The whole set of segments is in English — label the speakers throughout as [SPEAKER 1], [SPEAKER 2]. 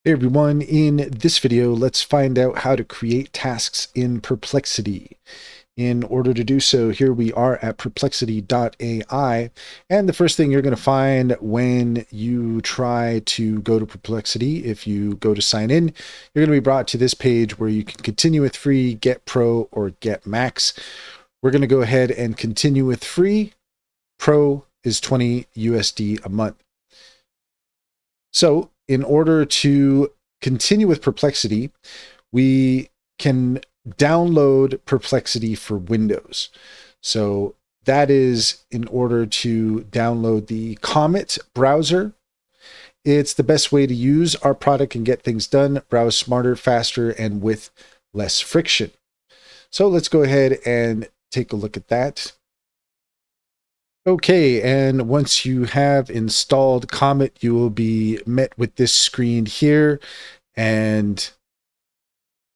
[SPEAKER 1] Hey everyone, in this video, let's find out how to create tasks in Perplexity. In order to do so, here we are at perplexity.ai, and the first thing you're going to find when you try to go to Perplexity, if you go to sign in, you're going to be brought to this page where you can continue with free, get pro, or get max. We're going to go ahead and continue with free. Pro is 20 USD a month. So in order to continue with Perplexity, we can download Perplexity for Windows. So that is in order to download the Comet browser. It's the best way to use our product and get things done, browse smarter, faster, and with less friction. So let's go ahead and take a look at that. Okay, and once you have installed Comet, you will be met with this screen here, and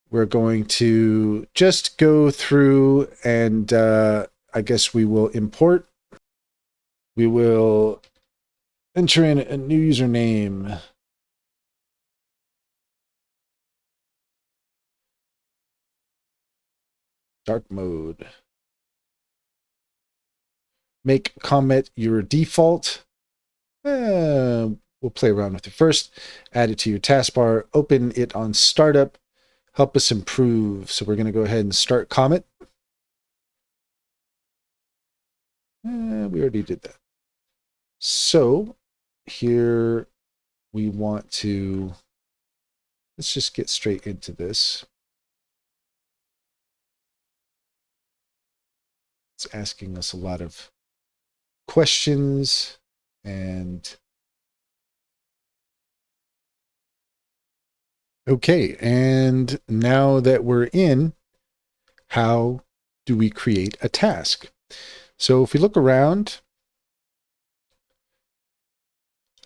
[SPEAKER 1] we're going to just go through and I guess we will import. We will enter in a new username. Dark mode. Make Comet your default. We'll play around with it first. Add it to your taskbar. Open it on startup. Help us improve. So we're going to go ahead and start Comet. We already did that. So here we want to, let's just get straight into this. It's asking us a lot of questions, and okay, and now that we're in, how do we create a task? So if we look around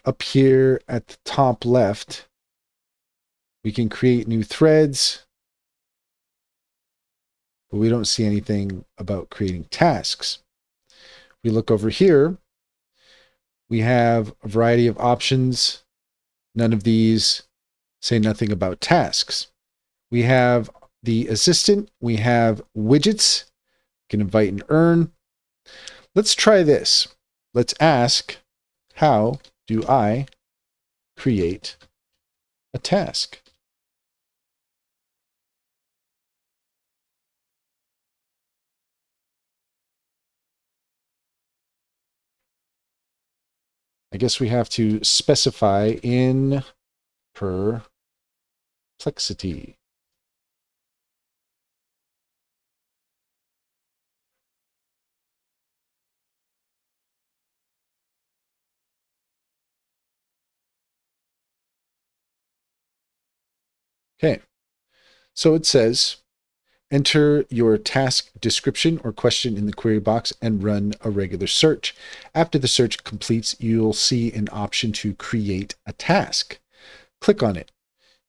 [SPEAKER 1] up here at the top left, we can create new threads, but we don't see anything about creating tasks. We look over here, we have a variety of options. None of these say nothing about tasks. We have the assistant, we have widgets, we can invite and earn. Let's try this. Let's ask, how do I create a task? I guess we have to specify in Perplexity. Okay, so it says, enter your task description or question in the query box and run a regular search. After the search completes, you'll see an option to create a task. Click on it.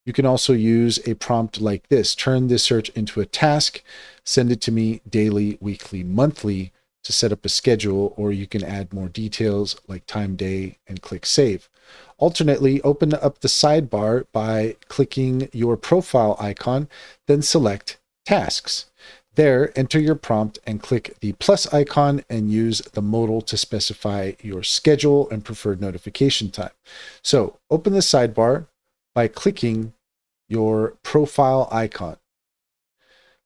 [SPEAKER 1] You can also use a prompt like this. Turn this search into a task, send it to me daily, weekly, monthly to set up a schedule, or you can add more details like time, day, and click save. Alternately, open up the sidebar by clicking your profile icon, then select tasks. There, enter your prompt and click the plus icon and use the modal to specify your schedule and preferred notification time. So open the sidebar by clicking your profile icon.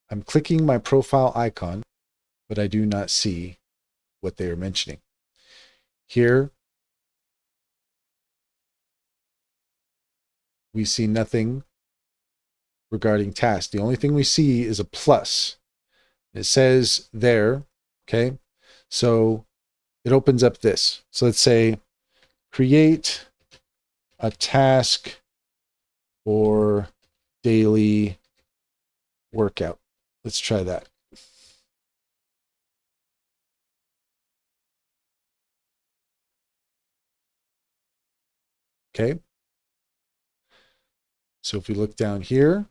[SPEAKER 1] I'm clicking my profile icon, but I do not see what they are mentioning. Here, we see nothing regarding tasks. The only thing we see is a plus. It says there, okay? So it opens up this. So let's say create a task for daily workout. Let's try that. Okay. So if we look down here,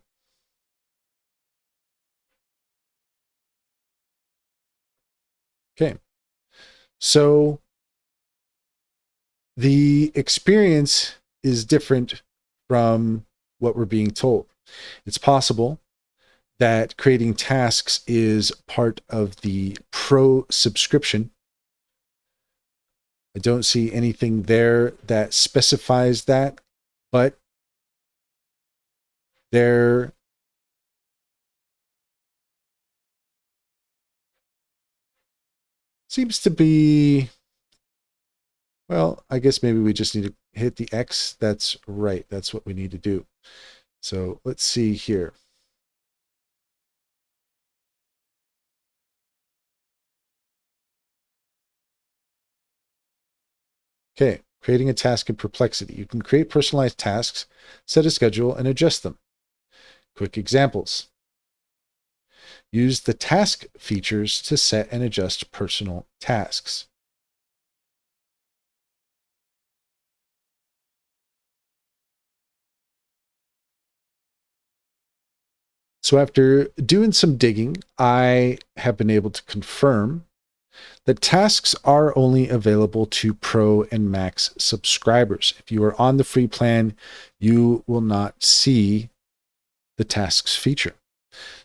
[SPEAKER 1] okay. So the experience is different from what we're being told. It's possible that creating tasks is part of the pro subscription. I don't see anything there that specifies that, but there seems to be, well, I guess maybe we just need to hit the X. That's right. That's what we need to do. So let's see here. Okay, creating a task in Perplexity. You can create personalized tasks, set a schedule, and adjust them. Quick examples. Use the task features to set and adjust personal tasks. So after doing some digging, I have been able to confirm that tasks are only available to Pro and Max subscribers. If you are on the free plan, you will not see the tasks feature.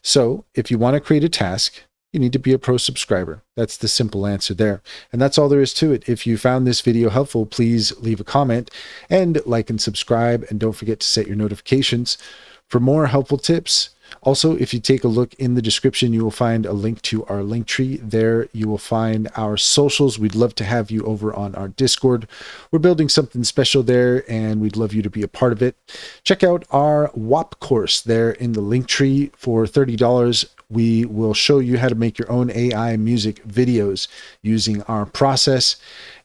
[SPEAKER 1] So if you want to create a task, you need to be a Pro subscriber. That's the simple answer there. And that's all there is to it. If you found this video helpful, please leave a comment and like and subscribe. And don't forget to set your notifications for more helpful tips. Also, if you take a look in the description, you will find a link to our link tree. There you will find our socials. We'd love to have you over on our Discord. We're building something special there, and we'd love you to be a part of it. Check out our WAP course there in the link tree for $30. We will show you how to make your own AI music videos using our process.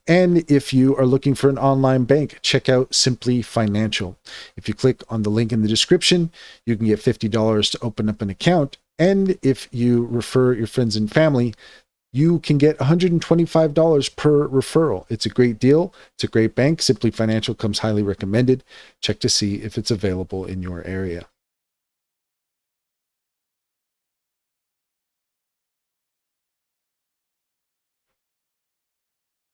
[SPEAKER 1] And if you are looking for an online bank, check out Simply Financial. If you click on the link in the description, you can get $50 to open up an account. And if you refer your friends and family, you can get $125 per referral. It's a great deal. It's a great bank. Simply Financial comes highly recommended. Check to see if it's available in your area.